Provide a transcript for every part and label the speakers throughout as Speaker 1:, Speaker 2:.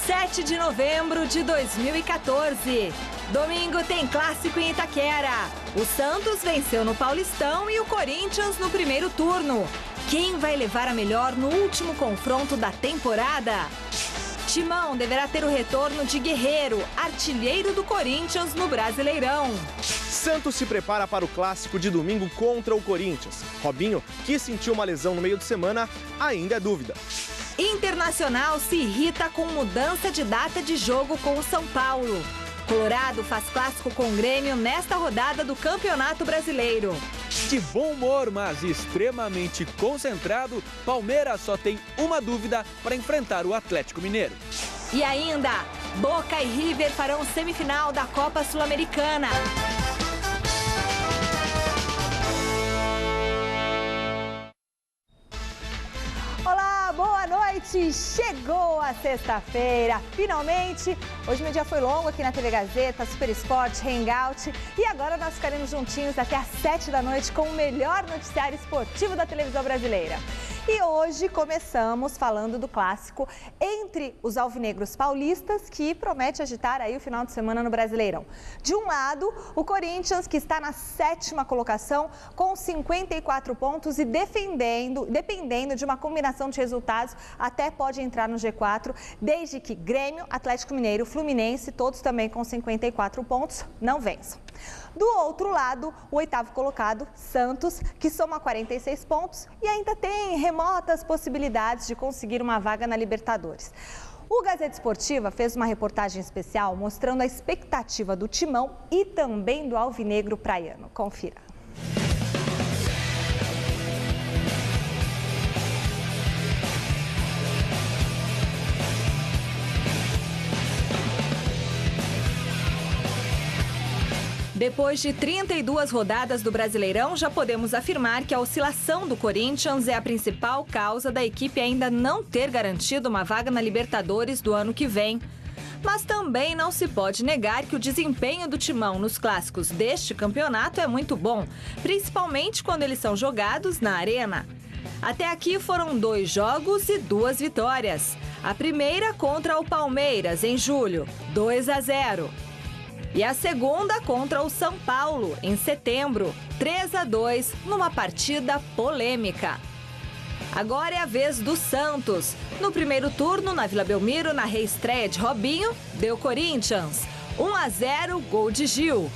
Speaker 1: 7 de novembro de 2014. Domingo tem clássico em Itaquera. O Santos venceu no Paulistão e o Corinthians no primeiro turno. Quem vai levar a melhor no último confronto da temporada? Timão deverá ter o retorno de Guerreiro, artilheiro do Corinthians no Brasileirão.
Speaker 2: Santos se prepara para o clássico de domingo contra o Corinthians. Robinho, que sentiu uma lesão no meio de semana, ainda é dúvida.
Speaker 1: Internacional se irrita com mudança de data de jogo com o São Paulo. Colorado faz clássico com o Grêmio nesta rodada do Campeonato Brasileiro.
Speaker 3: De bom humor, mas extremamente concentrado, Palmeiras só tem uma dúvida para enfrentar o Atlético Mineiro.
Speaker 1: E ainda, Boca e River farão semifinal da Copa Sul-Americana. Olá, boa noite! Chegou a sexta-feira, finalmente! Hoje meu dia foi longo aqui na TV Gazeta, Super Esporte, Hangout. E agora nós ficaremos juntinhos até às 7 da noite com o melhor noticiário esportivo da televisão brasileira. E hoje começamos falando do clássico entre os alvinegros paulistas, que promete agitar aí o final de semana no Brasileirão. De um lado, o Corinthians, que está na 7ª colocação com 54 pontos e dependendo de uma combinação de resultados, até pode entrar no G4, desde que Grêmio, Atlético Mineiro, Fluminense, todos também com 54 pontos, não vençam. Do outro lado, o 8º colocado, Santos, que soma 46 pontos e ainda tem remotas possibilidades de conseguir uma vaga na Libertadores. O Gazeta Esportiva fez uma reportagem especial mostrando a expectativa do Timão e também do alvinegro praiano. Confira. Depois de 32 rodadas do Brasileirão, já podemos afirmar que a oscilação do Corinthians é a principal causa da equipe ainda não ter garantido uma vaga na Libertadores do ano que vem. Mas também não se pode negar que o desempenho do Timão nos clássicos deste campeonato é muito bom, principalmente quando eles são jogados na arena. Até aqui foram 2 jogos e 2 vitórias. A primeira contra o Palmeiras, em julho, 2-0. E a segunda contra o São Paulo, em setembro, 3-2, numa partida polêmica. Agora é a vez do Santos. No primeiro turno, na Vila Belmiro, na reestreia de Robinho, deu Corinthians. 1-0, gol de Gil.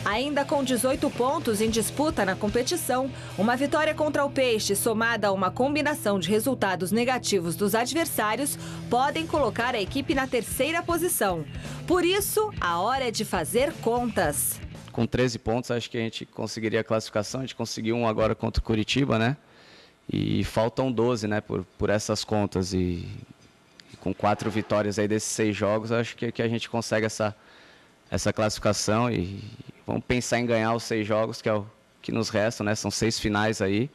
Speaker 1: Ainda com 18 pontos em disputa na competição, uma vitória contra o Peixe, somada a uma combinação de resultados negativos dos adversários, podem colocar a equipe na 3ª posição. Por isso, a hora é de fazer contas.
Speaker 4: Com 13 pontos, acho que a gente conseguiria a classificação. A gente conseguiu um agora contra o Curitiba, né? E faltam 12, né, por essas contas. E com 4 vitórias aí desses 6 jogos, acho que a gente consegue essa classificação e vamos pensar em ganhar os 6 jogos, que é o que nos restam, né? São 6 finais aí.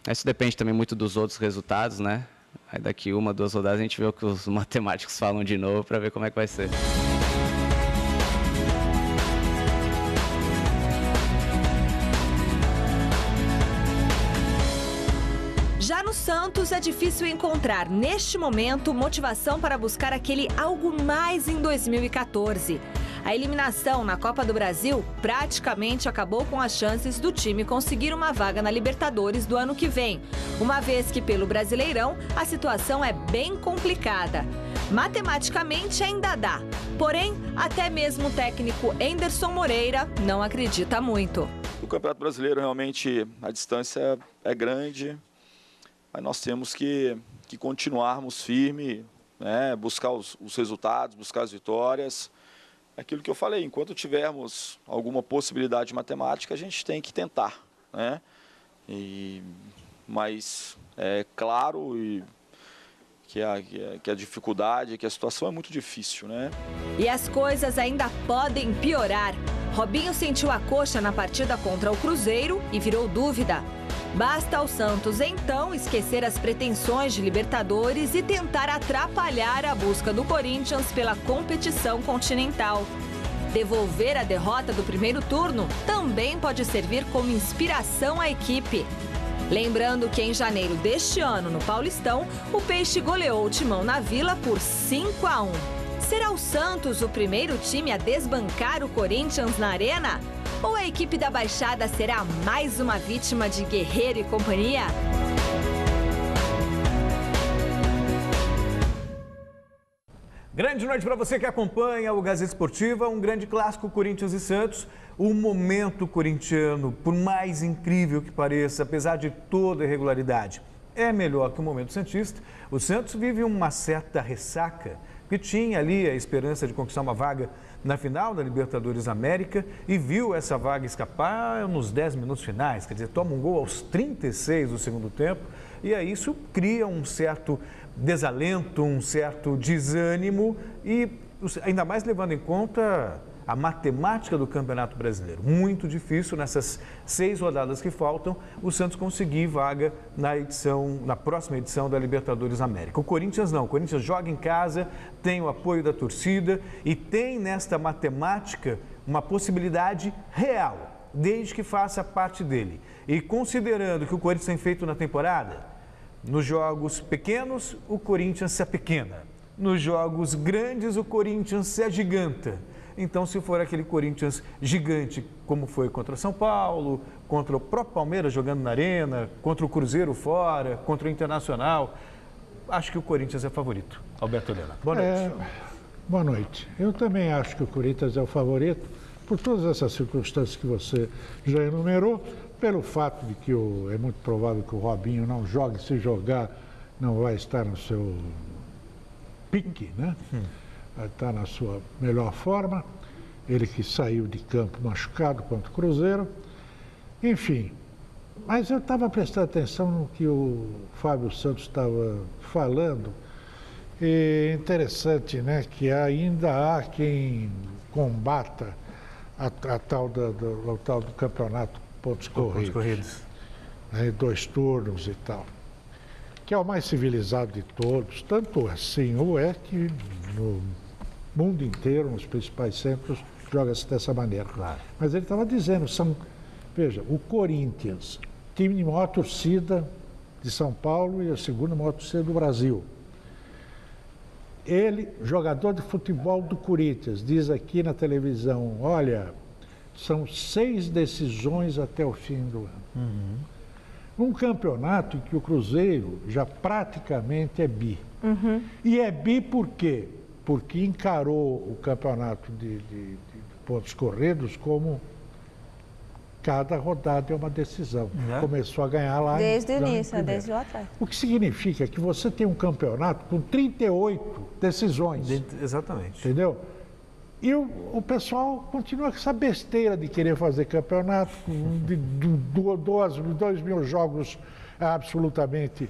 Speaker 4: Isso depende também muito dos outros resultados, né? Aí daqui 1, 2 rodadas a gente vê o que os matemáticos falam de novo para ver como é que vai ser.
Speaker 1: Já no Santos, é difícil encontrar, neste momento, motivação para buscar aquele algo mais em 2014. A eliminação na Copa do Brasil praticamente acabou com as chances do time conseguir uma vaga na Libertadores do ano que vem, uma vez que pelo Brasileirão a situação é bem complicada. Matematicamente ainda dá, porém até mesmo o técnico Anderson Moreira não acredita muito.
Speaker 5: O Campeonato Brasileiro realmente a distância é grande, mas nós temos que continuarmos firme, né? Buscar os resultados, buscar as vitórias. Aquilo que eu falei, enquanto tivermos alguma possibilidade matemática, a gente tem que tentar, né? Mas é claro que a dificuldade, que a situação é muito difícil, né?
Speaker 1: E as coisas ainda podem piorar. Robinho sentiu a coxa na partida contra o Cruzeiro e virou dúvida. Basta ao Santos, então, esquecer as pretensões de Libertadores e tentar atrapalhar a busca do Corinthians pela competição continental. Devolver a derrota do primeiro turno também pode servir como inspiração à equipe. Lembrando que em janeiro deste ano, no Paulistão, o Peixe goleou o Timão na Vila por 5-1. Será o Santos o primeiro time a desbancar o Corinthians na Arena? Ou a equipe da Baixada será mais uma vítima de Guerreiro e companhia?
Speaker 6: Grande noite para você que acompanha o Gazeta Esportiva, um grande clássico Corinthians e Santos. O momento corintiano, por mais incrível que pareça, apesar de toda a irregularidade, é melhor que o momento santista. O Santos vive uma certa ressaca, que tinha ali a esperança de conquistar uma vaga na final da Libertadores América e viu essa vaga escapar nos 10 minutos finais, quer dizer, toma um gol aos 36 do segundo tempo, e aí isso cria um certo desalento, um certo desânimo e ainda mais levando em conta a matemática do Campeonato Brasileiro. Muito difícil nessas 6 rodadas que faltam o Santos conseguir vaga na próxima edição da Libertadores América. O Corinthians não, o Corinthians joga em casa, tem o apoio da torcida e tem nesta matemática uma possibilidade real, desde que faça parte dele. E considerando que o Corinthians tem feito na temporada, nos jogos pequenos, o Corinthians se apequena. Nos jogos grandes, o Corinthians se agiganta. Então, se for aquele Corinthians gigante, como foi contra São Paulo, contra o próprio Palmeiras jogando na Arena, contra o Cruzeiro fora, contra o Internacional, acho que o Corinthians é favorito. Alberto Helena. Boa noite.
Speaker 7: Boa noite. Eu também acho que o Corinthians é o favorito, por todas essas circunstâncias que você já enumerou, pelo fato de que é muito provável que o Robinho não jogue, se jogar, não vai estar no seu pique, né? Vai estar na sua melhor forma. Ele que saiu de campo machucado contra o Cruzeiro. Enfim, mas eu estava prestando atenção no que o Fábio Santos estava falando. E interessante, né, que ainda há quem combata o tal do campeonato pontos corridos. Né, 2 turnos e tal. Que é o mais civilizado de todos, tanto assim o é que no mundo inteiro, nos principais centros, joga-se dessa maneira.
Speaker 6: Claro.
Speaker 7: Mas ele estava dizendo, veja, o Corinthians, time de maior torcida de São Paulo e a segunda maior torcida do Brasil. Ele, jogador de futebol do Corinthians, diz aqui na televisão, olha, são 6 decisões até o fim do ano. Um campeonato em que o Cruzeiro já praticamente é bi. E é bi por quê? Porque encarou o campeonato de pontos corridos como cada rodada é uma decisão. Começou a ganhar lá
Speaker 8: desde o início, desde o atrás.
Speaker 7: O que significa que você tem um campeonato com 38 decisões.
Speaker 6: Exatamente.
Speaker 7: Entendeu? E o pessoal continua com essa besteira de querer fazer campeonato de 2 mil jogos absolutamente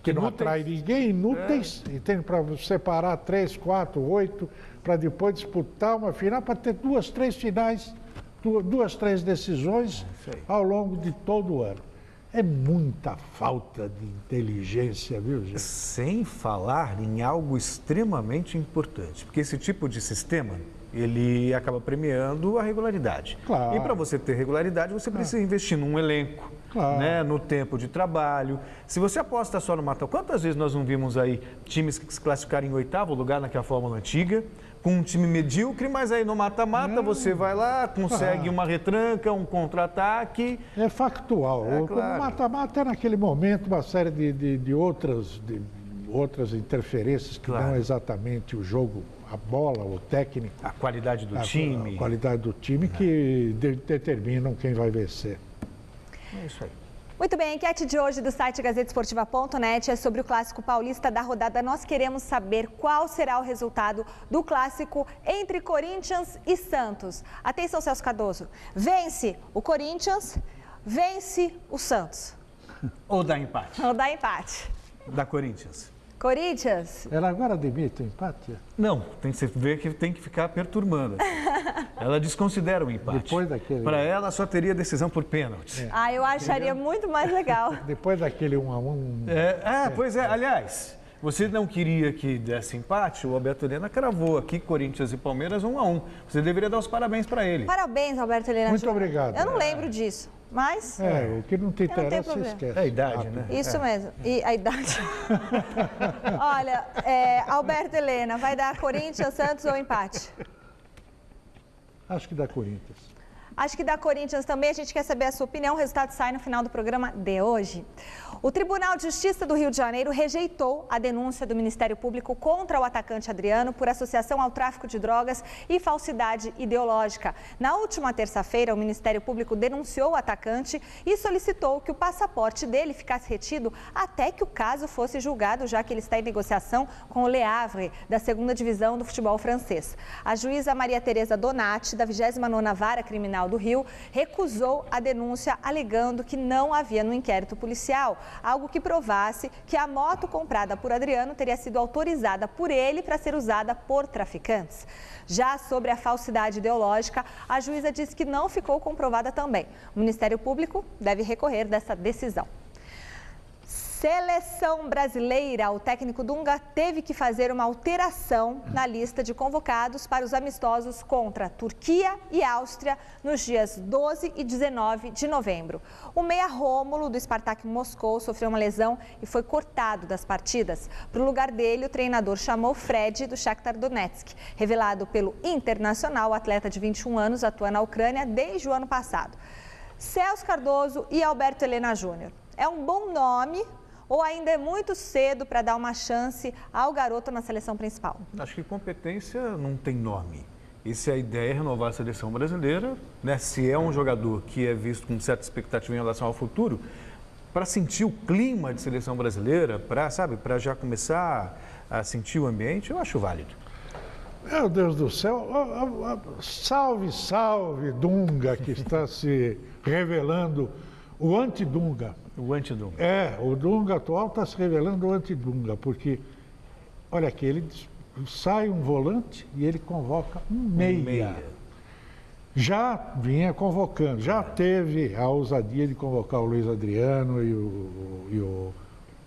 Speaker 7: que não atrai ninguém, inúteis, entende? Para separar 3, 4, 8, para depois disputar uma final, para ter 2, 3 finais, 2, 3 decisões ao longo de todo o ano. É muita falta de inteligência, viu, gente?
Speaker 6: Sem falar em algo extremamente importante, porque esse tipo de sistema, ele acaba premiando a regularidade.
Speaker 7: Claro.
Speaker 6: E para você ter regularidade, você precisa investir num elenco, né, no tempo de trabalho. Se você aposta só no mata, quantas vezes nós não vimos aí times que se classificaram em 8º lugar naquela fórmula antiga, com um time medíocre, mas aí no mata-mata você vai lá, consegue uma retranca, um contra-ataque.
Speaker 7: É factual.
Speaker 6: Claro.
Speaker 7: O mata-mata é naquele momento uma série de outras interferências que não é exatamente o jogo, a bola, o técnico.
Speaker 6: A qualidade do time.
Speaker 7: A qualidade do time que determinam quem vai vencer.
Speaker 6: É isso aí.
Speaker 8: Muito bem, a enquete de hoje do site gazetesportiva.net é sobre o Clássico Paulista da rodada. Nós queremos saber qual será o resultado do Clássico entre Corinthians e Santos. Atenção, Celso Cardoso. Vence o Corinthians, vence o Santos.
Speaker 6: Ou dá empate.
Speaker 8: Ou dá empate.
Speaker 6: Da Corinthians.
Speaker 8: Corinthians?
Speaker 7: Ela agora admite o empate?
Speaker 6: Não, tem que ver que tem que ficar perturbando. Ela desconsidera o empate.
Speaker 7: Depois daquele...
Speaker 6: Para ela, só teria decisão por pênalti.
Speaker 8: Eu acharia muito mais legal.
Speaker 7: Depois daquele 1-1...
Speaker 6: Pois é. Aliás, você não queria que desse empate? O Alberto Helena cravou aqui Corinthians e Palmeiras 1-1. Você deveria dar os parabéns para ele.
Speaker 8: Parabéns, Alberto Helena.
Speaker 7: Muito obrigado.
Speaker 8: Eu não lembro disso. Mas...
Speaker 7: o que não te interessa, esquece.
Speaker 6: É a idade, né?
Speaker 8: Isso mesmo. E a idade. Olha, Alberto Helena, vai dar Corinthians, Santos ou empate?
Speaker 7: Acho que dá Corinthians.
Speaker 8: Acho que da Corinthians também. A gente quer saber a sua opinião. O resultado sai no final do programa de hoje. O Tribunal de Justiça do Rio de Janeiro rejeitou a denúncia do Ministério Público contra o atacante Adriano por associação ao tráfico de drogas e falsidade ideológica. Na última terça-feira, o Ministério Público denunciou o atacante e solicitou que o passaporte dele ficasse retido até que o caso fosse julgado, já que ele está em negociação com o Le Havre, da 2ª Divisão do futebol francês. A juíza Maria Tereza Donati, da 29ª Vara Criminal do Rio, recusou a denúncia, alegando que não havia no inquérito policial algo que provasse que a moto comprada por Adriano teria sido autorizada por ele para ser usada por traficantes. Já sobre a falsidade ideológica, a juíza disse que não ficou comprovada também. O Ministério Público deve recorrer dessa decisão. Seleção brasileira, o técnico Dunga teve que fazer uma alteração na lista de convocados para os amistosos contra Turquia e Áustria nos dias 12 e 19 de novembro. O meia Rômulo, do Spartak Moscou, sofreu uma lesão e foi cortado das partidas. Para o lugar dele, o treinador chamou Fred, do Shakhtar Donetsk. Revelado pelo Internacional, o atleta de 21 anos atua na Ucrânia desde o ano passado. Celso Cardoso e Alberto Helena Júnior. É um bom nome, ou ainda é muito cedo para dar uma chance ao garoto na seleção principal?
Speaker 6: Acho que competência não tem nome. E se a ideia é renovar a seleção brasileira, né, se é um jogador que é visto com certa expectativa em relação ao futuro, para sentir o clima de seleção brasileira, para já começar a sentir o ambiente, eu acho válido.
Speaker 7: Meu Deus do céu, salve, salve Dunga, que está se revelando o anti-Dunga.
Speaker 6: O anti-Dunga.
Speaker 7: O Dunga atual está se revelando o anti-Dunga, porque, olha aqui, ele sai um volante e ele convoca um meia. Já vinha convocando, já teve a ousadia de convocar o Luiz Adriano e o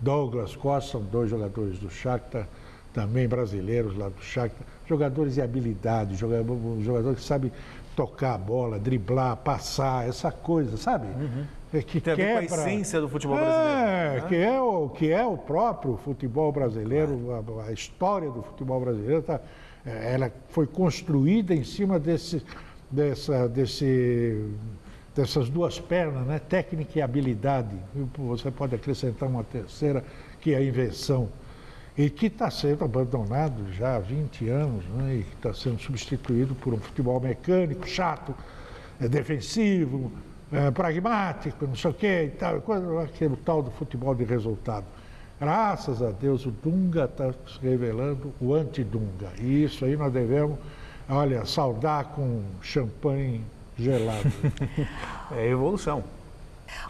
Speaker 7: Douglas Costa, são 2 jogadores do Shakhtar, também brasileiros lá do Shakhtar, jogadores de habilidade, jogadores que sabem tocar a bola, driblar, passar, essa coisa, sabe? Que
Speaker 6: tem a ver com a essência do futebol brasileiro. Né?
Speaker 7: Que é o próprio futebol brasileiro, a história do futebol brasileiro, ela foi construída em cima dessas duas pernas, né? Técnica e habilidade. Você pode acrescentar uma terceira, que é a invenção. E que está sendo abandonado já há 20 anos, né? E que está sendo substituído por um futebol mecânico, chato, defensivo, pragmático, não sei o quê, e tal, aquele tal do futebol de resultado. Graças a Deus, o Dunga está se revelando o anti-Dunga. E isso aí nós devemos, olha, saudar com champanhe gelado.
Speaker 6: É evolução.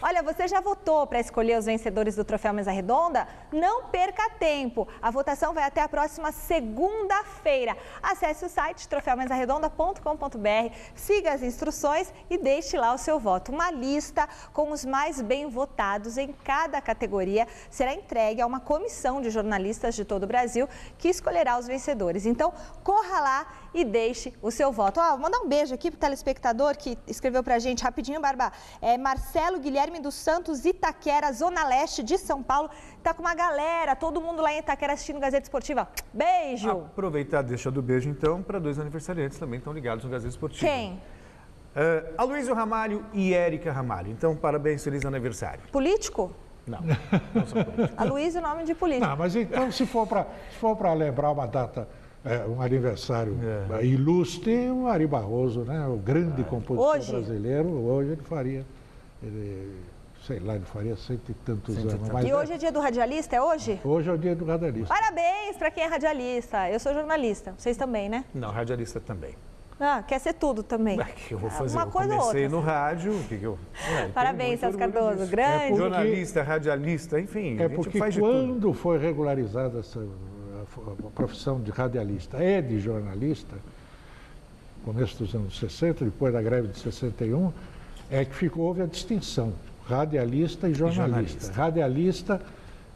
Speaker 8: Olha, você já votou para escolher os vencedores do Troféu Mesa Redonda? Não perca tempo. A votação vai até a próxima segunda-feira. Acesse o site troféumesarredonda.com.br, siga as instruções e deixe lá o seu voto. Uma lista com os mais bem votados em cada categoria será entregue a uma comissão de jornalistas de todo o Brasil que escolherá os vencedores. Então, corra lá e deixe o seu voto. Vou mandar um beijo aqui para o telespectador que escreveu para a gente rapidinho, Barba. Marcelo Guilherme dos Santos, Itaquera, Zona Leste de São Paulo. Tá com uma galera, todo mundo lá em Itaquera assistindo Gazeta Esportiva. Beijo!
Speaker 6: Aproveitar, deixa do beijo então, para 2 aniversariantes também estão ligados no Gazeta Esportiva.
Speaker 8: Quem?
Speaker 6: Aloysio Ramalho e Érica Ramalho. Então, parabéns, feliz aniversário.
Speaker 8: Político?
Speaker 6: Não sou político.
Speaker 8: Aloysio, nome de político.
Speaker 7: Não, mas então, se for para lembrar uma data, um aniversário ilustre, o Ari Barroso, né? O grande compositor brasileiro, hoje ele faria... sei lá, ele faria 100 e tantos anos. Mas
Speaker 8: e hoje é dia do radialista, é hoje?
Speaker 7: Hoje é o dia do radialista.
Speaker 8: Parabéns para quem é radialista. Eu sou jornalista, vocês também, né?
Speaker 6: Não, radialista também.
Speaker 8: Quer ser tudo também.
Speaker 6: O que eu vou fazer?
Speaker 8: Uma coisa
Speaker 6: eu comecei
Speaker 8: ou outra.
Speaker 6: no rádio,
Speaker 8: Parabéns, Celso Cardoso, grande.
Speaker 6: Jornalista, radialista, enfim,
Speaker 7: É porque quando foi regularizada a profissão de radialista e de jornalista, começo dos anos 60, depois da greve de 61, houve a distinção, radialista e jornalista. Radialista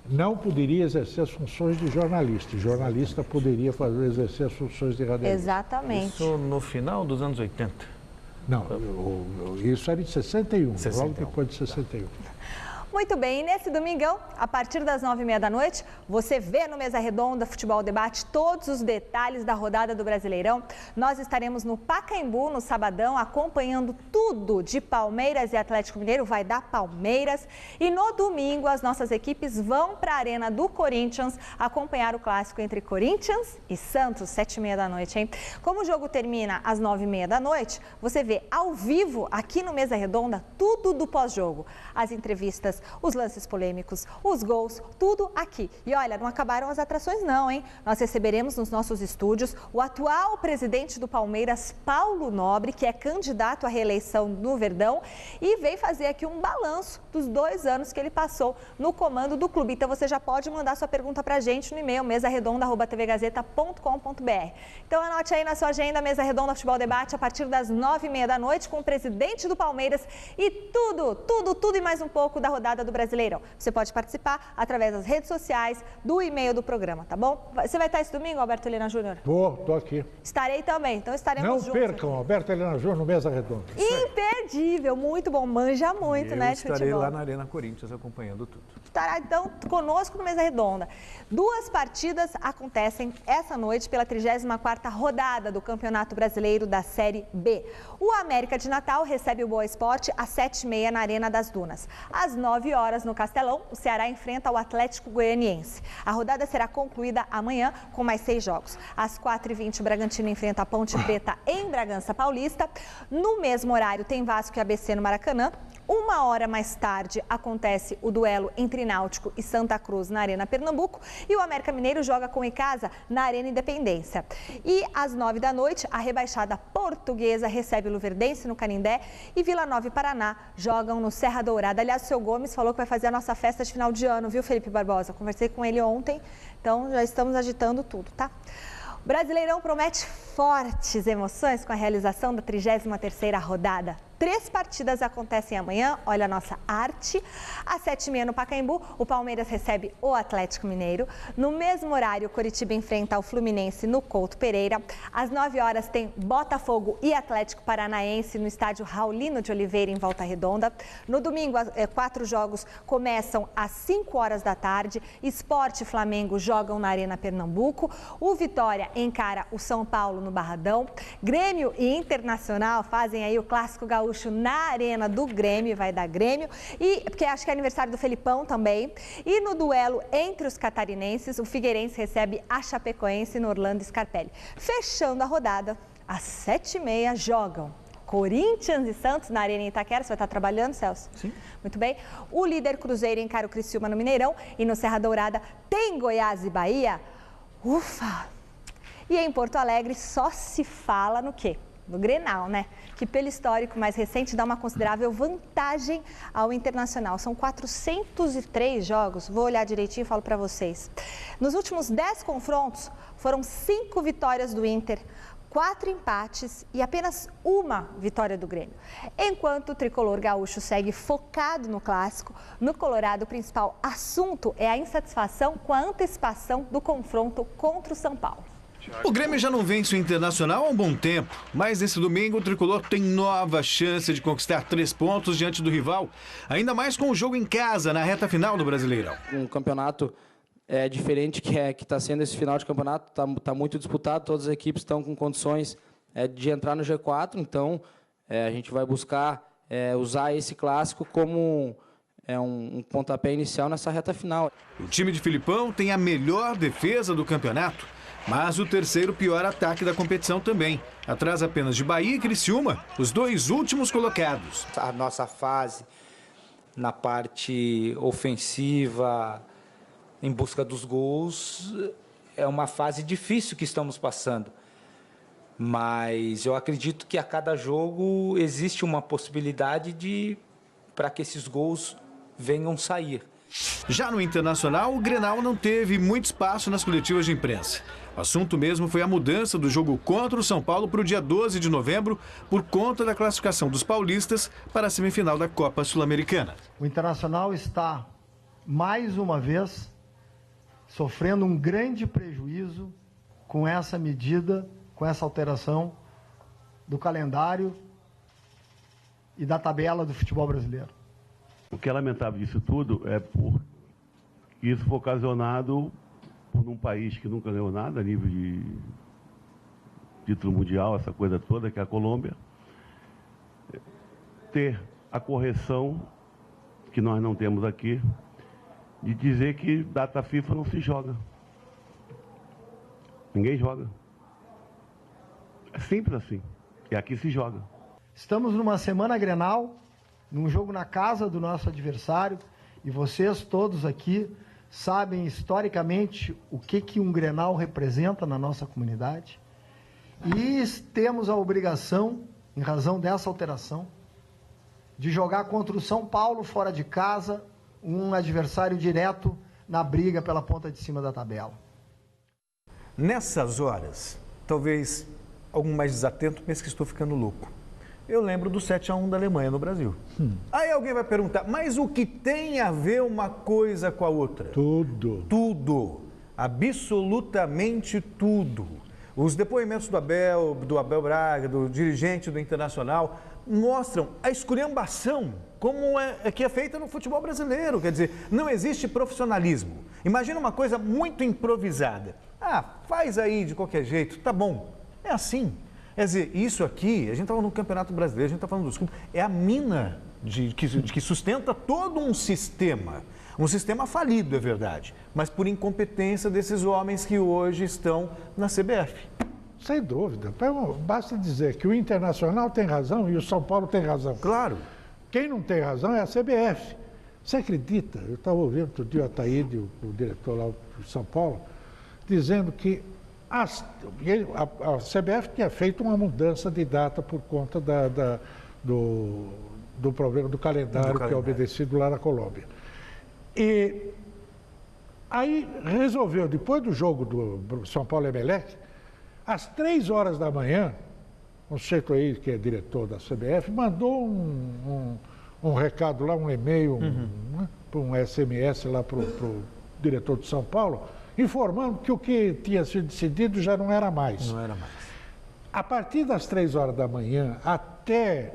Speaker 7: não poderia exercer as funções de jornalista. Jornalista poderia exercer as funções de radialista.
Speaker 8: Exatamente.
Speaker 6: Isso no final dos anos 80.
Speaker 7: Não, isso era em 61,
Speaker 6: 61.
Speaker 7: logo depois de 61.
Speaker 8: Muito bem, e nesse domingão, a partir das 9h30 da noite, você vê no Mesa Redonda Futebol Debate todos os detalhes da rodada do Brasileirão. Nós estaremos no Pacaembu, no sabadão, acompanhando tudo de Palmeiras e Atlético Mineiro, vai dar Palmeiras. E no domingo, as nossas equipes vão para a Arena do Corinthians acompanhar o clássico entre Corinthians e Santos, 7h30 da noite, hein? Como o jogo termina às 9h30 da noite, você vê ao vivo, aqui no Mesa Redonda, tudo do pós-jogo. As entrevistas, os lances polêmicos, os gols, tudo aqui. E olha, não acabaram as atrações não, hein? Nós receberemos nos nossos estúdios o atual presidente do Palmeiras, Paulo Nobre, que é candidato à reeleição no Verdão e veio fazer aqui um balanço dos 2 anos que ele passou no comando do clube. Então você já pode mandar sua pergunta pra gente no e-mail mesaredonda@tvgazeta.com.br. Então anote aí na sua agenda, Mesa Redonda Futebol Debate, a partir das 9h30 da noite, com o presidente do Palmeiras e tudo e mais um pouco da rodada do Brasileirão. Você pode participar através das redes sociais, do e-mail do programa, tá bom? Você vai estar esse domingo, Alberto Helena Júnior?
Speaker 7: Tô aqui.
Speaker 8: Estarei também, então estaremos juntos.
Speaker 7: Não percam, Alberto Helena Júnior no Mesa Redonda.
Speaker 8: Imperdível, muito bom, manja muito, né, de futebol.
Speaker 6: Eu estarei lá na Arena Corinthians acompanhando tudo.
Speaker 8: Estará então conosco no Mesa Redonda. 2 partidas acontecem essa noite pela 34ª rodada do Campeonato Brasileiro da Série B. O América de Natal recebe o Boa Esporte às 7h30 na Arena das Dunas. Às 9h no Castelão, o Ceará enfrenta o Atlético Goianiense. A rodada será concluída amanhã com mais 6 jogos. Às 4h20, o Bragantino enfrenta a Ponte Preta em Bragança Paulista. No mesmo horário, tem Vasco e ABC no Maracanã. 1 hora mais tarde, acontece o duelo entre Náutico e Santa Cruz na Arena Pernambuco. E o América Mineiro joga com Icasa na Arena Independência. E às 9h da noite, a rebaixada Portuguesa recebe o Luverdense no Canindé. E Vila Nova e Paraná jogam no Serra Dourada. Aliás, o seu Gomes falou que vai fazer a nossa festa de final de ano, viu, Felipe Barbosa? Conversei com ele ontem, então já estamos agitando tudo, tá? O Brasileirão promete fortes emoções com a realização da 33ª rodada. 3 partidas acontecem amanhã, olha a nossa arte. Às 7h30 no Pacaembu, o Palmeiras recebe o Atlético Mineiro. No mesmo horário, o Coritiba enfrenta o Fluminense no Couto Pereira. Às 9h tem Botafogo e Atlético Paranaense no estádio Raulino de Oliveira, em Volta Redonda. No domingo, 4 jogos começam às 5h da tarde. Sport e Flamengo jogam na Arena Pernambuco. O Vitória encara o São Paulo no Barradão. Grêmio e Internacional fazem aí o clássico gaúcho na Arena do Grêmio, vai dar Grêmio, e porque acho que é aniversário do Felipão também. E no duelo entre os catarinenses, o Figueirense recebe a Chapecoense no Orlando Scarpelli. Fechando a rodada, às 7h30 jogam Corinthians e Santos na Arena Itaquera. Você vai estar trabalhando, Celso?
Speaker 6: Sim.
Speaker 8: Muito bem. O líder Cruzeiro encara o Criciúma no Mineirão e no Serra Dourada tem Goiás e Bahia. Ufa! E em Porto Alegre só se fala no quê? No Grenal, né? Que pelo histórico mais recente dá uma considerável vantagem ao Internacional. São 403 jogos, vou olhar direitinho e falo para vocês. Nos últimos 10 confrontos, foram 5 vitórias do Inter, 4 empates e apenas 1 vitória do Grêmio. Enquanto o tricolor gaúcho segue focado no clássico, no Colorado o principal assunto é a insatisfação com a antecipação do confronto contra o São Paulo.
Speaker 9: O Grêmio já não vence o Internacional há um bom tempo, mas nesse domingo o tricolor tem nova chance de conquistar 3 pontos diante do rival, ainda mais com o jogo em casa na reta final do Brasileirão.
Speaker 10: Um campeonato diferente que está sendo esse final de campeonato, está muito disputado, todas as equipes estão com condições de entrar no G4, então a gente vai buscar usar esse clássico como um pontapé inicial nessa reta final.
Speaker 9: O time de Filipão tem a melhor defesa do campeonato, mas o terceiro pior ataque da competição também. Atrás apenas de Bahia e Criciúma, os 2 últimos colocados.
Speaker 11: A nossa fase na parte ofensiva, em busca dos gols, é uma fase difícil que estamos passando. Mas eu acredito que a cada jogo existe uma possibilidade para que esses gols venham sair.
Speaker 9: Já no Internacional, o Grenal não teve muito espaço nas coletivas de imprensa. O assunto mesmo foi a mudança do jogo contra o São Paulo para o dia 12 de novembro, por conta da classificação dos paulistas para a semifinal da Copa Sul-Americana.
Speaker 12: O Internacional está, mais uma vez, sofrendo um grande prejuízo com essa medida, com essa alteração do calendário e da tabela do futebol brasileiro.
Speaker 13: O que é lamentável disso tudo é por isso foi ocasionado por um país que nunca ganhou nada a nível de título mundial, essa coisa toda, que é a Colômbia, ter a correção, que nós não temos aqui, de dizer que data FIFA não se joga. Ninguém joga. É simples assim. E aqui se joga.
Speaker 12: Estamos numa semana Grenal, num jogo na casa do nosso adversário, e vocês todos aqui sabem historicamente o que um Grenal representa na nossa comunidade. E temos a obrigação, em razão dessa alteração, de jogar contra o São Paulo fora de casa, um adversário direto na briga pela ponta de cima da tabela.
Speaker 6: Nessas horas, talvez algum mais desatento pense que estou ficando louco. Eu lembro do 7-1 da Alemanha no Brasil. Aí alguém vai perguntar, mas o que tem a ver uma coisa com a outra?
Speaker 7: Tudo.
Speaker 6: Tudo. Absolutamente tudo. Os depoimentos do Abel Braga, do dirigente do Internacional, mostram a esculhambação como que é feita no futebol brasileiro. Quer dizer, não existe profissionalismo. Imagina uma coisa muito improvisada. Ah, faz aí de qualquer jeito, tá bom. É assim. Quer dizer, isso aqui, a gente estava no Campeonato Brasileiro, a gente está falando dos clubes, é a mina que sustenta todo um sistema falido, é verdade, mas por incompetência desses homens que hoje estão na CBF.
Speaker 7: Sem dúvida. Basta dizer que o Internacional tem razão e o São Paulo tem razão.
Speaker 6: Claro.
Speaker 7: Quem não tem razão é a CBF. Você acredita? Eu estava ouvindo outro dia o Ataíde, o diretor lá do São Paulo, dizendo que a CBF tinha feito uma mudança de data por conta do problema do calendário que é obedecido lá na Colômbia. E aí resolveu, depois do jogo do São Paulo e Emelec, às 3 horas da manhã, um sujeito aí que é diretor da CBF, mandou um recado lá, um e-mail, um SMS lá para o diretor de São Paulo, informando que o que tinha sido decidido já não era mais.
Speaker 6: Não era mais.
Speaker 7: A partir das 3 horas da manhã até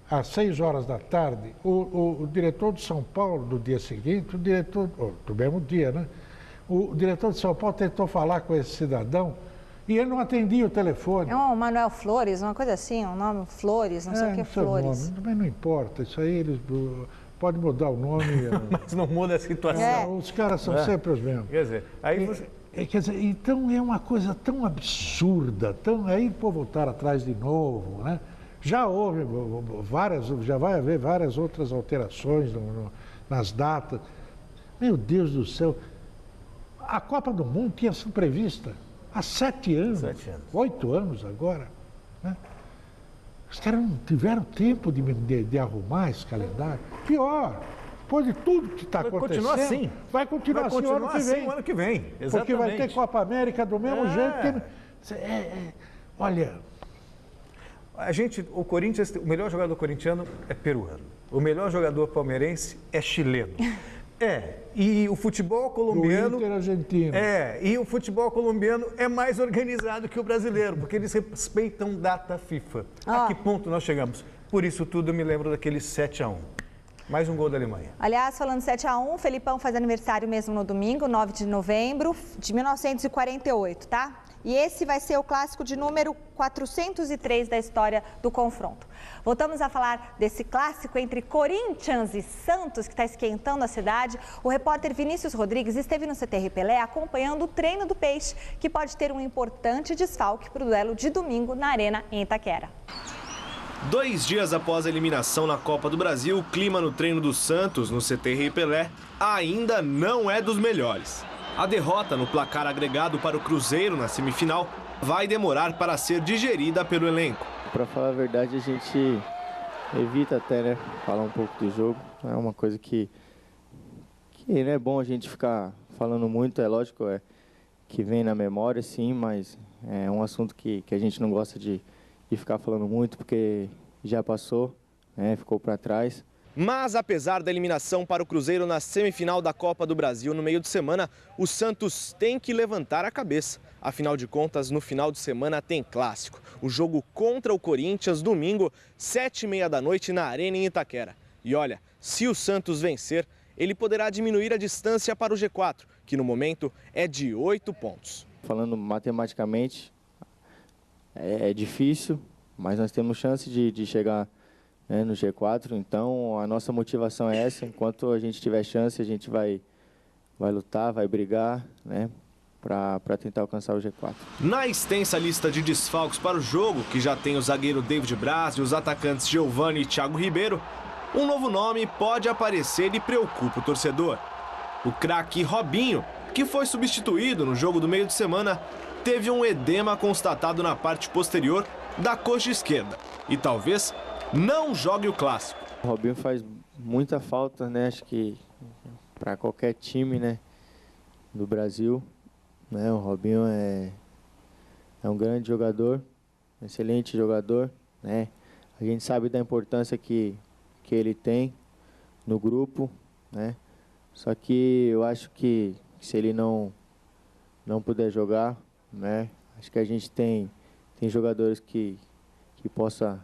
Speaker 7: às 6 horas da tarde, o diretor de São Paulo, do dia seguinte, do mesmo dia, né? O diretor de São Paulo tentou falar com esse cidadão e ele não atendia o telefone.
Speaker 8: É um Manuel Flores, uma coisa assim, um nome Flores, não sei o que é Flores.
Speaker 7: Nome, também não importa, isso aí eles podem mudar o nome.
Speaker 6: Mas não muda a situação.
Speaker 7: Os caras são sempre os mesmos.
Speaker 6: Quer dizer, aí você...
Speaker 7: Quer dizer, então é uma coisa tão absurda, aí vou voltar atrás de novo, né? Já houve já vai haver várias outras alterações nas datas. Meu Deus do céu, a Copa do Mundo tinha sido prevista há 7 anos, 8 anos agora, né? Os caras não tiveram tempo de arrumar esse calendário. Pior, depois de tudo que está acontecendo, vai continuar assim o ano que vem.
Speaker 6: Exatamente.
Speaker 7: Porque vai ter Copa América do mesmo jeito. Olha...
Speaker 6: O Corinthians, o melhor jogador corintiano é peruano. O melhor jogador palmeirense é chileno. E o futebol colombiano...
Speaker 7: O Inter argentino.
Speaker 6: E o futebol colombiano é mais organizado que o brasileiro, porque eles respeitam data FIFA. A que ponto nós chegamos? Por isso tudo eu me lembro daquele 7-1. Mais um gol da Alemanha.
Speaker 8: Aliás, falando 7-1, o Felipão faz aniversário mesmo no domingo, 9 de novembro de 1948, tá? E esse vai ser o clássico de número 403 da história do confronto. Voltamos a falar desse clássico entre Corinthians e Santos, que está esquentando a cidade. O repórter Vinícius Rodrigues esteve no CTR Pelé acompanhando o treino do Peixe, que pode ter um importante desfalque para o duelo de domingo na Arena em Itaquera.
Speaker 2: 2 dias após a eliminação na Copa do Brasil, o clima no treino do Santos, no CTR Pelé, ainda não é dos melhores. A derrota no placar agregado para o Cruzeiro na semifinal vai demorar para ser digerida pelo elenco.
Speaker 14: Para falar a verdade, a gente evita até, né, falar um pouco do jogo. É uma coisa que não é bom a gente ficar falando muito, é lógico, que vem na memória, sim, mas é um assunto que a gente não gosta de ficar falando muito, porque já passou, né, ficou para trás.
Speaker 2: Mas, apesar da eliminação para o Cruzeiro na semifinal da Copa do Brasil no meio de semana, o Santos tem que levantar a cabeça. Afinal de contas, no final de semana tem clássico. O jogo contra o Corinthians, domingo, 7h30 da noite na Arena em Itaquera. E olha, se o Santos vencer, ele poderá diminuir a distância para o G4, que no momento é de 8 pontos.
Speaker 14: Falando matematicamente, é difícil, mas nós temos chance de chegar, né, no G4. Então, a nossa motivação é essa. Enquanto a gente tiver chance, a gente vai lutar, vai brigar, né, para tentar alcançar o G4.
Speaker 2: Na extensa lista de desfalques para o jogo, que já tem o zagueiro David Braz e os atacantes Giovani e Thiago Ribeiro, um novo nome pode aparecer e preocupa o torcedor. O craque Robinho, que foi substituído no jogo do meio de semana, teve um edema constatado na parte posterior da coxa esquerda e talvez não jogue o clássico.
Speaker 14: O Robinho faz muita falta, né? Acho que para qualquer time, né, do Brasil, né? O Robinho é um grande jogador, excelente jogador, né? A gente sabe da importância que ele tem no grupo, né? Só que eu acho que se ele não puder jogar, né? Acho que a gente tem jogadores que possa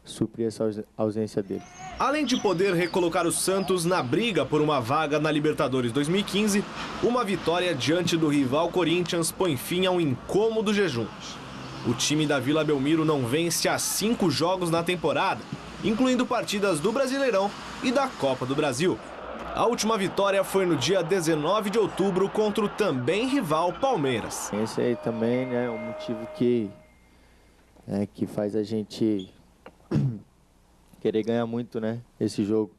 Speaker 14: suprir essa ausência dele.
Speaker 2: Além de poder recolocar o Santos na briga por uma vaga na Libertadores 2015, uma vitória diante do rival Corinthians põe fim a um incômodo jejum. O time da Vila Belmiro não vence há 5 jogos na temporada, incluindo partidas do Brasileirão e da Copa do Brasil. A última vitória foi no dia 19 de outubro contra o também rival Palmeiras.
Speaker 14: Esse aí também, né, é um motivo que faz a gente querer ganhar muito, né, esse jogo.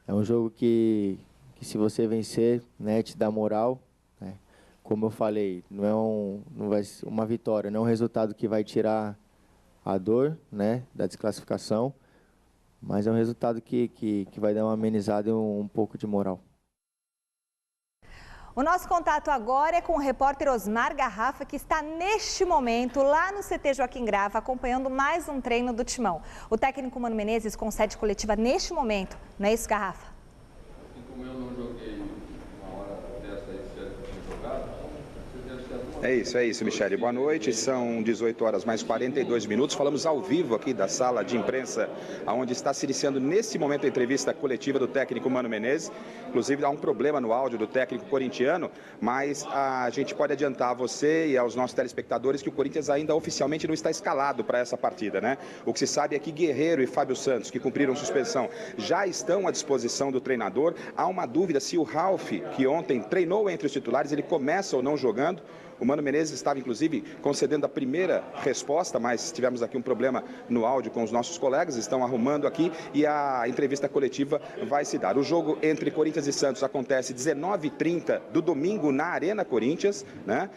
Speaker 14: É um jogo que se você vencer, né, te dá moral, né? Como eu falei, não vai ser uma vitória, não é um resultado que vai tirar a dor, né, da desclassificação, mas é um resultado que vai dar uma amenizada e um pouco de moral.
Speaker 8: O nosso contato agora é com o repórter Osmar Garrafa, que está neste momento lá no CT Joaquim Grava, acompanhando mais um treino do Timão. O técnico Mano Menezes concede coletiva neste momento, não é isso, Garrafa?
Speaker 15: Como eu não joguei uma hora dessa aí, certo, tinha jogado,
Speaker 16: É isso, Michele. Boa noite. São 18 horas mais 42 minutos. Falamos ao vivo aqui da sala de imprensa, onde está se iniciando nesse momento a entrevista coletiva do técnico Mano Menezes. Inclusive, há um problema no áudio do técnico corintiano, mas a gente pode adiantar a você e aos nossos telespectadores que o Corinthians ainda oficialmente não está escalado para essa partida, né? O que se sabe é que Guerreiro e Fábio Santos, que cumpriram suspensão, já estão à disposição do treinador. Há uma dúvida se o Ralf, que ontem treinou entre os titulares, ele começa ou não jogando. O Mano Menezes estava, inclusive, concedendo a primeira resposta, mas tivemos aqui um problema no áudio com os nossos colegas, estão arrumando aqui e a entrevista coletiva vai se dar. O jogo entre Corinthians e Santos acontece 19h30 do domingo na Arena Corinthians, né?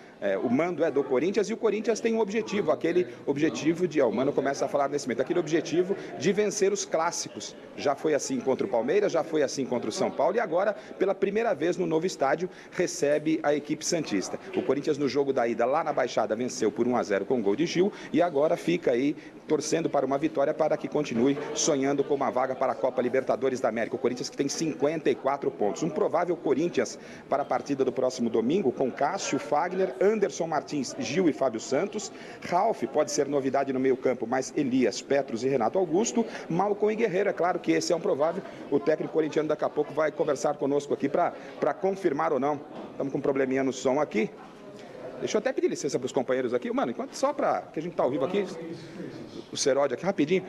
Speaker 16: O mando é do Corinthians e o Corinthians tem um objetivo, aquele objetivo de, o Mano começa a falar nesse momento, aquele objetivo de vencer os clássicos. Já foi assim contra o Palmeiras, já foi assim contra o São Paulo e agora, pela primeira vez no novo estádio, recebe a equipe santista. O Corinthians no jogo da ida lá na Baixada venceu por 1-0 com gol de Gil e agora fica aí torcendo para uma vitória para que continue sonhando com uma vaga para a Copa Libertadores da América. O Corinthians que tem 54 pontos. Um provável Corinthians para a partida do próximo domingo com Cássio, Fagner, Anderson Martins, Gil e Fábio Santos. Ralf pode ser novidade no meio campo, mas Elias, Petros e Renato Augusto. Malcom e Guerreiro, é claro que esse é um provável. O técnico corintiano daqui a pouco vai conversar conosco aqui para confirmar ou não. Estamos com um probleminha no som aqui. Deixa eu até pedir licença para os companheiros aqui. Mano, enquanto só para que a gente está ao vivo aqui, o Seródio aqui, rapidinho.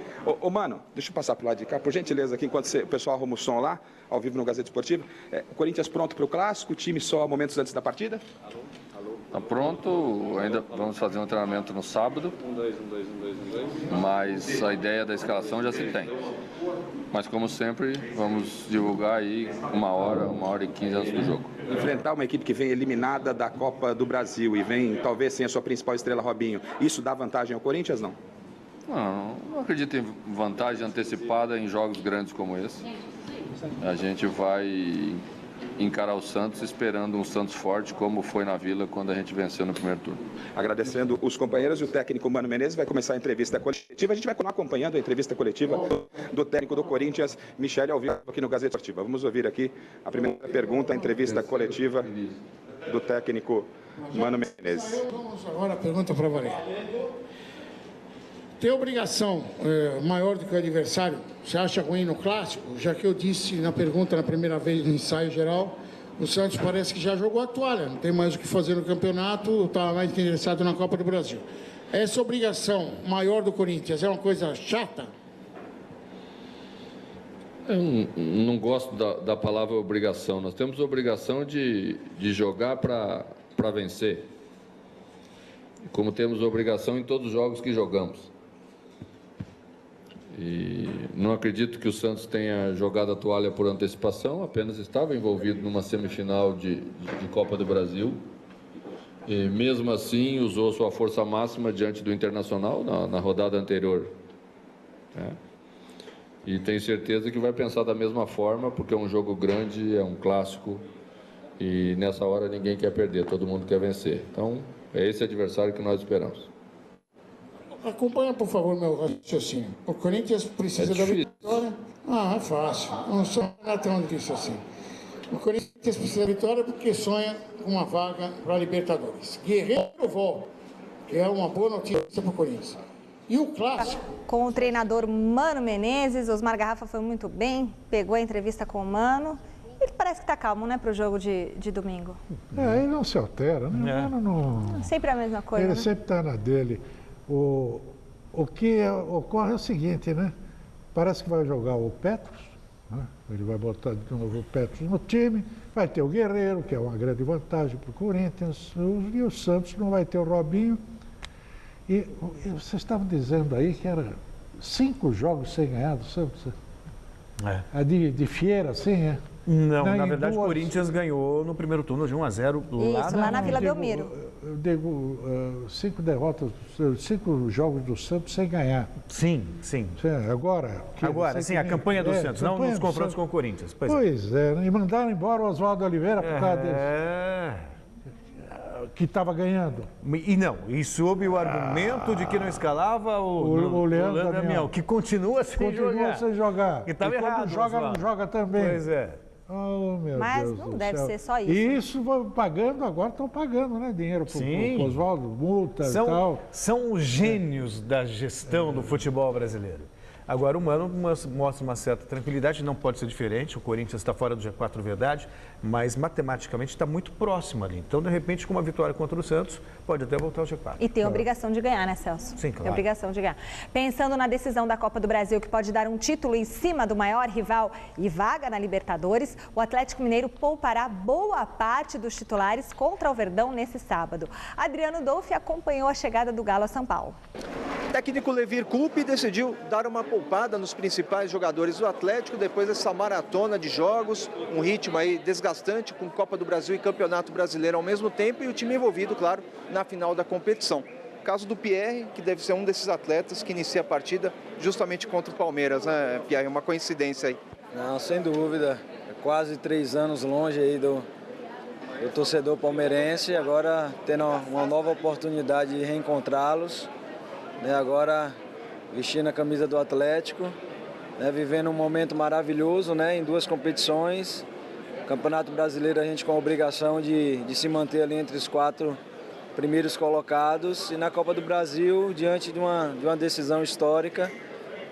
Speaker 16: Mano, deixa eu passar para o lado de cá, por gentileza, aqui, enquanto o pessoal arruma o som lá, ao vivo no Gazeta Esportiva. O Corinthians pronto para o clássico, o time só momentos antes da partida?
Speaker 15: Está pronto, ainda vamos fazer um treinamento no sábado. Mas a ideia da escalação já se tem. Mas como sempre, vamos divulgar aí 1h e 15 antes do jogo.
Speaker 16: Enfrentar uma equipe que vem eliminada da Copa do Brasil e vem talvez sem a sua principal estrela Robinho, isso dá vantagem ao Corinthians, não?
Speaker 15: Não acredito em vantagem antecipada em jogos grandes como esse. A gente vai encarar o Santos esperando um Santos forte, como foi na Vila quando a gente venceu no primeiro turno.
Speaker 16: Agradecendo os companheiros e o técnico Mano Menezes vai começar a entrevista coletiva. A gente vai continuar acompanhando a entrevista coletiva do técnico do Corinthians, Michele, ao vivo aqui no Gazeta Esportiva. Vamos ouvir aqui a primeira pergunta, a entrevista coletiva do técnico Mano Menezes.
Speaker 17: Vamos agora a pergunta para valer. Tem obrigação maior do que o adversário? Você acha ruim no clássico? Já que eu disse na pergunta, na primeira vez no ensaio geral, o Santos parece que já jogou a toalha, não tem mais o que fazer no campeonato, está mais interessado na Copa do Brasil. Essa obrigação maior do Corinthians é uma coisa chata?
Speaker 15: Eu não gosto da palavra obrigação. Nós temos a obrigação de jogar para vencer. Como temos obrigação em todos os jogos que jogamos. E não acredito que o Santos tenha jogado a toalha por antecipação, apenas estava envolvido numa semifinal de Copa do Brasil. E mesmo assim usou sua força máxima diante do Internacional na rodada anterior. E tenho certeza que vai pensar da mesma forma, porque é um jogo grande, é um clássico, e nessa hora ninguém quer perder, todo mundo quer vencer. Então, é esse adversário que nós esperamos.
Speaker 17: Acompanha, por favor, meu raciocínio. O Corinthians precisa da vitória. É fácil. Não é tão difícil assim. O Corinthians precisa da vitória porque sonha com uma vaga para a Libertadores. Guerreiro volta, que é uma boa notícia para o Corinthians. E o clássico?
Speaker 8: Com o treinador Mano Menezes, Osmar Garrafa foi muito bem, pegou a entrevista com o Mano. Ele parece que está calmo, né, para o jogo de domingo.
Speaker 7: Ele não se altera, né? O Mano não...
Speaker 8: Sempre a mesma coisa,
Speaker 7: Ele
Speaker 8: né?
Speaker 7: sempre está na dele. O que ocorre é o seguinte, né? Parece que vai jogar o Petros, né? Ele vai botar de novo o Petros no time, vai ter o Guerreiro, que é uma grande vantagem para o Corinthians, e o Santos não vai ter o Robinho. E vocês estavam dizendo aí que era 5 jogos sem ganhar do Santos. De Fiera, assim, é?
Speaker 6: Não, na verdade o Corinthians ganhou no primeiro turno de 1-0
Speaker 8: lá na Vila Belmiro.
Speaker 7: Eu digo 5 derrotas, 5 jogos do Santos sem ganhar.
Speaker 6: Sim.
Speaker 7: Agora,
Speaker 6: sim, a campanha do Santos, não nos confrontos com o Corinthians.
Speaker 7: Pois é, e mandaram embora o Oswaldo Oliveira por causa desse. Que estava ganhando.
Speaker 6: E sob o argumento de que não escalava o Leandro Damião, que continua sem jogar. Que estava errado.
Speaker 7: Joga, não joga também.
Speaker 6: Pois é.
Speaker 7: Oh, meu
Speaker 8: Mas
Speaker 7: Deus
Speaker 8: não
Speaker 7: do
Speaker 8: deve
Speaker 7: céu.
Speaker 8: ser só isso.
Speaker 7: E isso pagando, agora estão pagando, né? Dinheiro para o Oswaldo, multa e tal.
Speaker 6: São os gênios da gestão do futebol brasileiro. Agora, o Mano mostra uma certa tranquilidade, não pode ser diferente, o Corinthians está fora do G4, verdade, mas matematicamente está muito próximo ali. Então, de repente, com uma vitória contra o Santos, pode até voltar ao G4.
Speaker 8: E tem a obrigação de ganhar, né, Celso?
Speaker 6: Sim, claro.
Speaker 8: Tem a obrigação de ganhar. Pensando na decisão da Copa do Brasil, que pode dar um título em cima do maior rival e vaga na Libertadores, o Atlético Mineiro poupará boa parte dos titulares contra o Verdão nesse sábado. Adriano Dolfi acompanhou a chegada do Galo a São Paulo.
Speaker 18: Técnico Levir Coupe decidiu dar uma poupada nos principais jogadores do Atlético depois dessa maratona de jogos, um ritmo aí desgastante com Copa do Brasil e Campeonato Brasileiro ao mesmo tempo e o time envolvido, claro, na final da competição. O caso do Pierre, que deve ser um desses atletas que inicia a partida justamente contra o Palmeiras, né, Pierre? Uma coincidência aí.
Speaker 19: Não, sem dúvida. É quase 3 anos longe aí do torcedor palmeirense, agora tendo uma nova oportunidade de reencontrá-los. Agora vestindo a camisa do Atlético, vivendo um momento maravilhoso, em 2 competições. Campeonato Brasileiro a gente com a obrigação de se manter ali entre os 4 primeiros colocados e na Copa do Brasil diante de uma decisão histórica.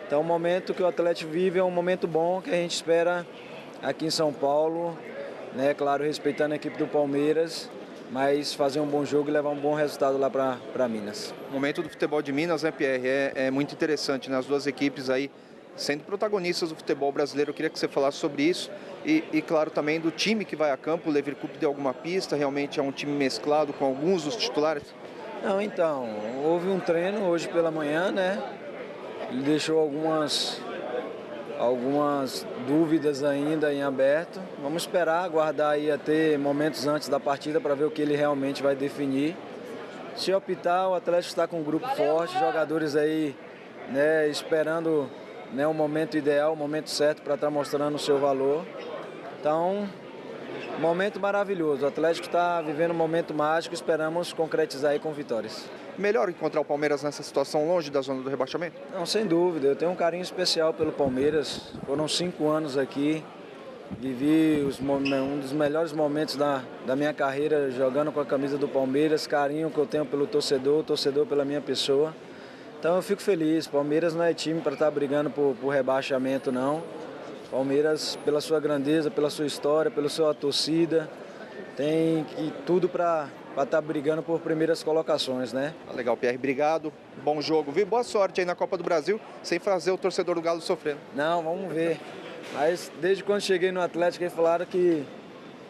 Speaker 19: Então o momento que o Atlético vive é um momento bom que a gente espera aqui em São Paulo, claro, respeitando a equipe do Palmeiras, mas fazer um bom jogo e levar um bom resultado lá para Minas.
Speaker 18: O momento do futebol de Minas, Pierre, é muito interessante, As 2 equipes aí sendo protagonistas do futebol brasileiro. Eu queria que você falasse sobre isso e claro, também do time que vai a campo. O Levir Coupe deu alguma pista? Realmente é um time mesclado com alguns dos titulares?
Speaker 19: Não, então, houve um treino hoje pela manhã, Ele deixou algumas dúvidas ainda em aberto. Vamos esperar, aguardar aí até momentos antes da partida para ver o que ele realmente vai definir. Se optar, o Atlético está com um grupo forte, jogadores aí, esperando o momento ideal, o momento certo para estar mostrando o seu valor. Então, momento maravilhoso. O Atlético está vivendo um momento mágico, esperamos concretizar aí com vitórias.
Speaker 18: Melhor encontrar o Palmeiras nessa situação longe da zona do rebaixamento?
Speaker 19: Não, sem dúvida. Eu tenho um carinho especial pelo Palmeiras. Foram 5 anos aqui. Vivi um dos melhores momentos da minha carreira jogando com a camisa do Palmeiras, carinho que eu tenho pelo torcedor pela minha pessoa. Então eu fico feliz. Palmeiras não é time para estar brigando por rebaixamento, não. Palmeiras, pela sua grandeza, pela sua história, pela sua torcida, tem tudo para estar brigando por primeiras colocações, né?
Speaker 18: Legal, Pierre, obrigado. Bom jogo, viu? Boa sorte aí na Copa do Brasil, sem fazer o torcedor do Galo sofrendo.
Speaker 19: Não, vamos ver. Mas desde quando cheguei no Atlético, eles falaram que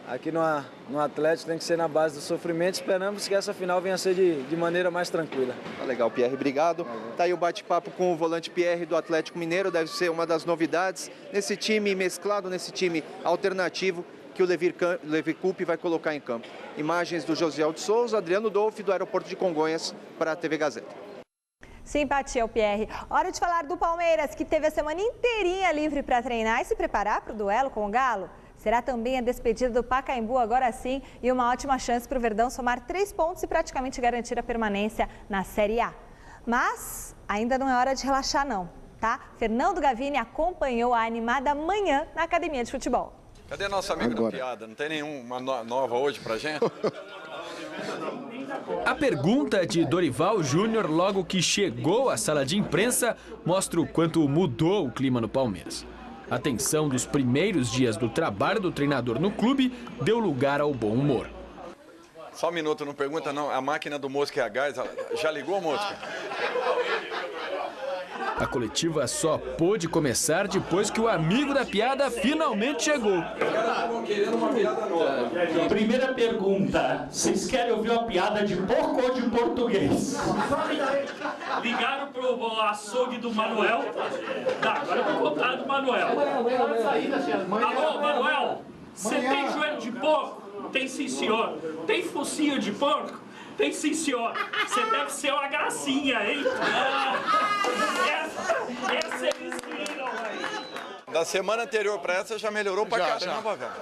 Speaker 19: aqui no Atlético tem que ser na base do sofrimento. Esperamos que essa final venha a ser de maneira mais tranquila.
Speaker 18: Tá legal, Pierre, obrigado. Tá aí o bate-papo com o volante Pierre do Atlético Mineiro, deve ser uma das novidades nesse time mesclado, nesse time alternativo que o Levi Coupe vai colocar em campo. Imagens do Josiel de Souza, Adriano Dolfi, do aeroporto de Congonhas, para a TV Gazeta.
Speaker 8: Simpatia, o Pierre. Hora de falar do Palmeiras, que teve a semana inteirinha livre para treinar e se preparar para o duelo com o Galo. Será também a despedida do Pacaembu agora sim e uma ótima chance para o Verdão somar 3 pontos e praticamente garantir a permanência na Série A. Mas ainda não é hora de relaxar não, tá? Fernando Gavini acompanhou a animada manhã na academia de futebol.
Speaker 20: Cadê nosso amigo da piada? Não tem nenhuma nova hoje pra gente?
Speaker 21: A pergunta de Dorival Júnior logo que chegou à sala de imprensa mostra o quanto mudou o clima no Palmeiras. A tensão dos primeiros dias do trabalho do treinador no clube deu lugar ao bom humor.
Speaker 20: Só um minuto, não pergunta não. A máquina do Mosca a gás, já ligou a Mosca?
Speaker 21: A coletiva só pôde começar depois que o amigo da piada finalmente chegou.
Speaker 22: Primeira pergunta, vocês querem ouvir uma piada de porco ou de português?
Speaker 23: Ligaram pro açougue do Manuel. Tá, agora eu vou contar do Manuel. Alô, Manuel, você tem joelho de porco? Tem sim, senhor. Tem focinho de porco? Tem sim, senhor. Você deve ser uma gracinha, hein? Essa eles viram aí.
Speaker 20: Da semana anterior pra essa já melhorou pra caramba, velho.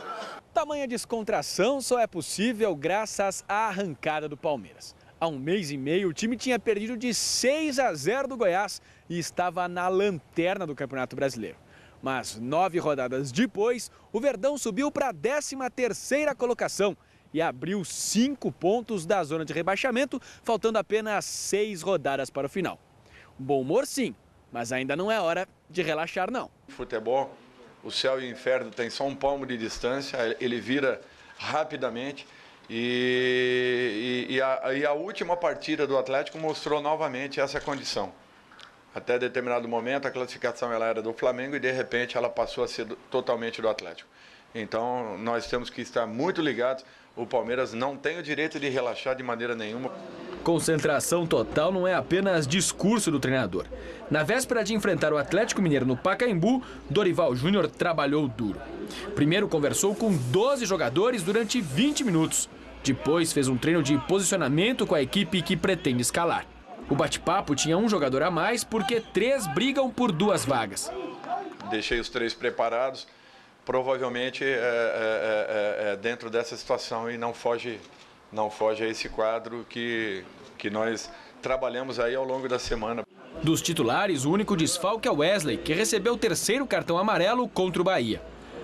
Speaker 21: Tamanha descontração só é possível graças à arrancada do Palmeiras. Há um mês e meio, o time tinha perdido de 6-0 do Goiás e estava na lanterna do Campeonato Brasileiro. Mas 9 rodadas depois, o Verdão subiu para a 13ª colocação e abriu 5 pontos da zona de rebaixamento, faltando apenas 6 rodadas para o final. Bom humor sim, mas ainda não é hora de relaxar não.
Speaker 20: Futebol, o céu e o inferno tem só um palmo de distância, ele vira rapidamente e a última partida do Atlético mostrou novamente essa condição. Até determinado momento a classificação ela era do Flamengo e de repente ela passou a ser totalmente do Atlético. Então nós temos que estar muito ligados. O Palmeiras não tem o direito de relaxar de maneira nenhuma.
Speaker 21: Concentração total não é apenas discurso do treinador. Na véspera de enfrentar o Atlético Mineiro no Pacaembu, Dorival Júnior trabalhou duro. Primeiro conversou com 12 jogadores durante 20 minutos. Depois fez um treino de posicionamento com a equipe que pretende escalar. O bate-papo tinha um jogador a mais porque 3 brigam por 2 vagas.
Speaker 20: Deixei os 3 preparados. Provavelmente dentro dessa situação e não foge a esse quadro que nós trabalhamos aí ao longo da semana.
Speaker 21: Dos titulares, o único desfalque é o Wesley, que recebeu o 3º cartão amarelo contra o Bahia.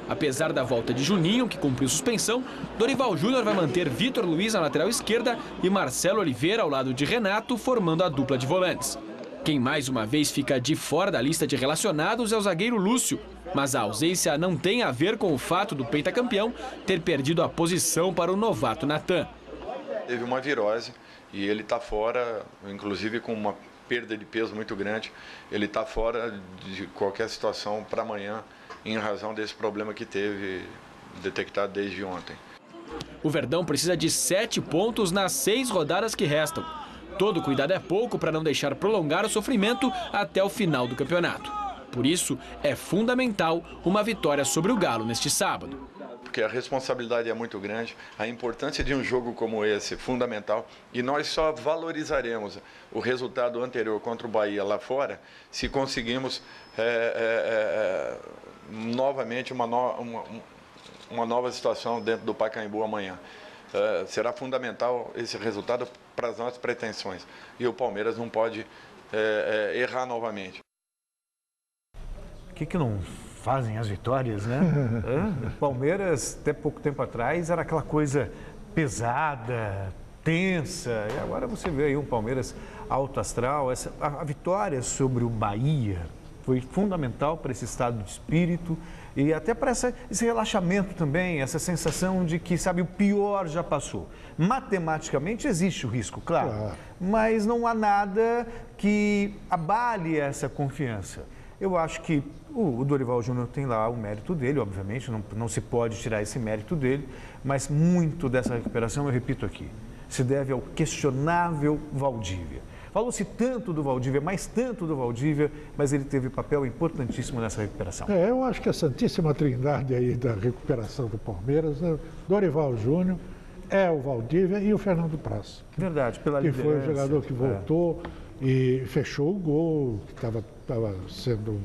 Speaker 21: Apesar da volta de Juninho, que cumpriu suspensão, Dorival Júnior vai manter Vitor Luiz na lateral esquerda e Marcelo Oliveira ao lado de Renato, formando a dupla de volantes. Quem mais uma vez fica de fora da lista de relacionados é o zagueiro Lúcio, mas a ausência não tem a ver com o fato do pentacampeão ter perdido a posição para o novato Natan.
Speaker 20: Teve uma virose e ele está fora, inclusive com uma perda de peso muito grande. Ele está fora de qualquer situação para amanhã, em razão desse problema que teve detectado desde ontem.
Speaker 21: O Verdão precisa de 7 pontos nas 6 rodadas que restam. Todo cuidado é pouco para não deixar prolongar o sofrimento até o final do campeonato. Por isso, é fundamental uma vitória sobre o Galo neste sábado.
Speaker 20: Porque a responsabilidade é muito grande, a importância de um jogo como esse é fundamental e nós só valorizaremos o resultado anterior contra o Bahia lá fora se conseguimos novamente uma nova situação dentro do Pacaembu amanhã. Será fundamental esse resultado para as nossas pretensões e o Palmeiras não pode errar novamente.
Speaker 6: O que não fazem as vitórias, né? O Palmeiras, até pouco tempo atrás, era aquela coisa pesada, tensa. E agora você vê aí um Palmeiras alto astral. A vitória sobre o Bahia foi fundamental para esse estado de espírito e até para esse relaxamento também, essa sensação de que, sabe, o pior já passou. Matematicamente existe o risco, claro, mas não há nada que abale essa confiança. Eu acho que o Dorival Júnior tem lá o mérito dele, obviamente, não se pode tirar esse mérito dele, mas muito dessa recuperação, eu repito aqui, se deve ao questionável Valdívia. Falou-se tanto do Valdívia, mais tanto do Valdívia, mas ele teve papel importantíssimo nessa recuperação.
Speaker 7: Eu acho que a santíssima trindade aí da recuperação do Palmeiras é o Dorival Júnior, é o Valdívia e o Fernando Praz.
Speaker 6: Verdade, pela liderança.
Speaker 7: Que foi o jogador que voltou e fechou o gol, que estava sendo um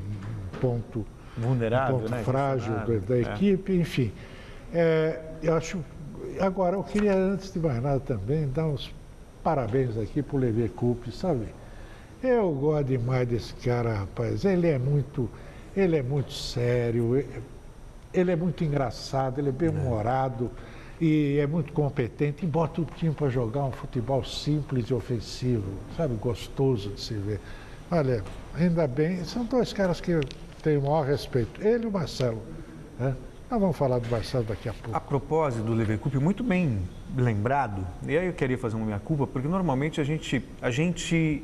Speaker 7: ponto
Speaker 6: vulnerável,
Speaker 7: né? Frágil da equipe, enfim. Eu acho. Agora, eu queria, antes de mais nada, também dar uns parabéns aqui para o Lever Coupe, sabe? Eu gosto demais desse cara, rapaz. Ele é muito sério, ele é muito engraçado, ele é bem-humorado e é muito competente e bota o time para jogar um futebol simples e ofensivo, sabe? Gostoso de se ver. Olha, ainda bem, são dois caras que eu tenho o maior respeito, ele e o Marcelo, né? Nós vamos falar do Marcelo daqui a pouco.
Speaker 6: A propósito do Lever Coupe, muito bem lembrado, e aí eu queria fazer uma minha-culpa, porque normalmente a gente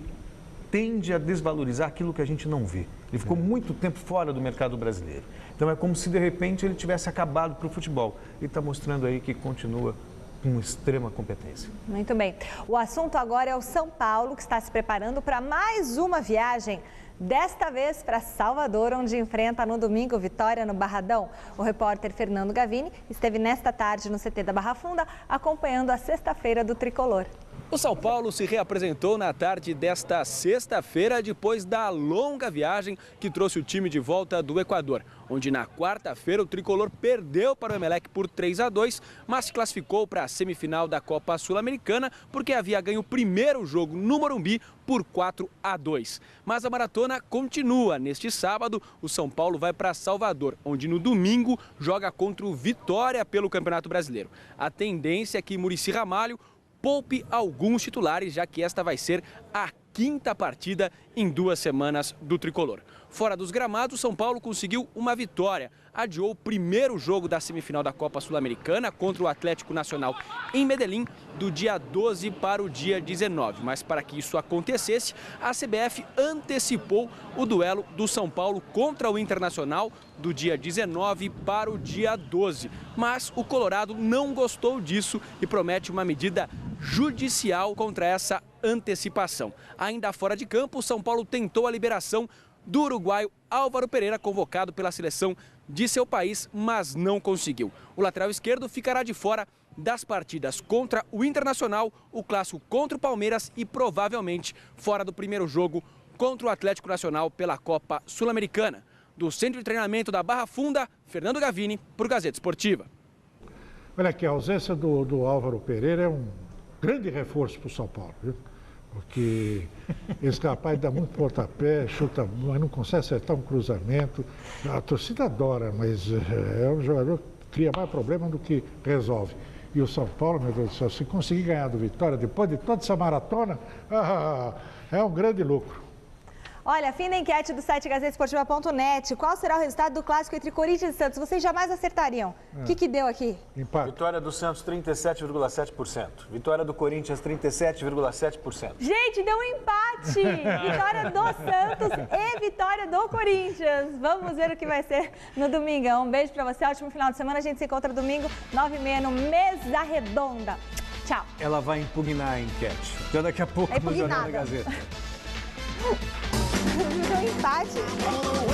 Speaker 6: tende a desvalorizar aquilo que a gente não vê. Ele ficou muito tempo fora do mercado brasileiro. Então é como se de repente ele tivesse acabado para o futebol. Ele está mostrando aí que continua com extrema competência.
Speaker 8: Muito bem. O assunto agora é o São Paulo, que está se preparando para mais uma viagem. Desta vez para Salvador, onde enfrenta no domingo Vitória no Barradão. O repórter Fernando Gavini esteve nesta tarde no CT da Barra Funda, acompanhando a sexta-feira do Tricolor.
Speaker 21: O São Paulo se reapresentou na tarde desta sexta-feira, depois da longa viagem que trouxe o time de volta do Equador, onde na quarta-feira o Tricolor perdeu para o Emelec por 3-2, mas se classificou para a semifinal da Copa Sul-Americana porque havia ganho o primeiro jogo no Morumbi por 4-2. Mas a maratona continua. Neste sábado, o São Paulo vai para Salvador, onde no domingo joga contra o Vitória pelo Campeonato Brasileiro. A tendência é que Muricy Ramalho poupe alguns titulares, já que esta vai ser a quinta partida em 2 semanas do Tricolor. Fora dos gramados, São Paulo conseguiu uma vitória. Adiou o primeiro jogo da semifinal da Copa Sul-Americana contra o Atlético Nacional em Medellín, do dia 12 para o dia 19. Mas para que isso acontecesse, a CBF antecipou o duelo do São Paulo contra o Internacional do dia 19 para o dia 12. Mas o Colorado não gostou disso e promete uma medida judicial contra essa antecipação. Ainda fora de campo, o São Paulo tentou a liberação do uruguaio Álvaro Pereira, convocado pela seleção de seu país, mas não conseguiu. O lateral esquerdo ficará de fora das partidas contra o Internacional, o clássico contra o Palmeiras e provavelmente fora do primeiro jogo contra o Atlético Nacional pela Copa Sul-Americana. Do Centro de Treinamento da Barra Funda, Fernando Gavini, para o Gazeta Esportiva.
Speaker 7: Olha aqui, a ausência do Álvaro Pereira é um grande reforço para o São Paulo, viu? Porque esse capaz dá muito pontapé, chuta, mas não consegue acertar um cruzamento. A torcida adora, mas é um jogador que cria mais problema do que resolve. E o São Paulo, meu Deus do céu, se conseguir ganhar do Vitória, depois de toda essa maratona, é um grande lucro.
Speaker 8: Olha, fim da enquete do site gazetesportiva.net. Qual será o resultado do clássico entre Corinthians e Santos? Vocês jamais acertariam. O que deu aqui?
Speaker 7: Empate.
Speaker 6: Vitória do Santos, 37,7%. Vitória do Corinthians, 37,7%.
Speaker 8: Gente, deu um empate. Vitória do Santos e vitória do Corinthians. Vamos ver o que vai ser no domingão. Um beijo pra você, ótimo final de semana. A gente se encontra domingo, 9h30, no Mesa Redonda. Tchau.
Speaker 6: Ela vai impugnar a enquete. Até daqui a pouco no Jornal da Gazeta.
Speaker 8: Deu um empate.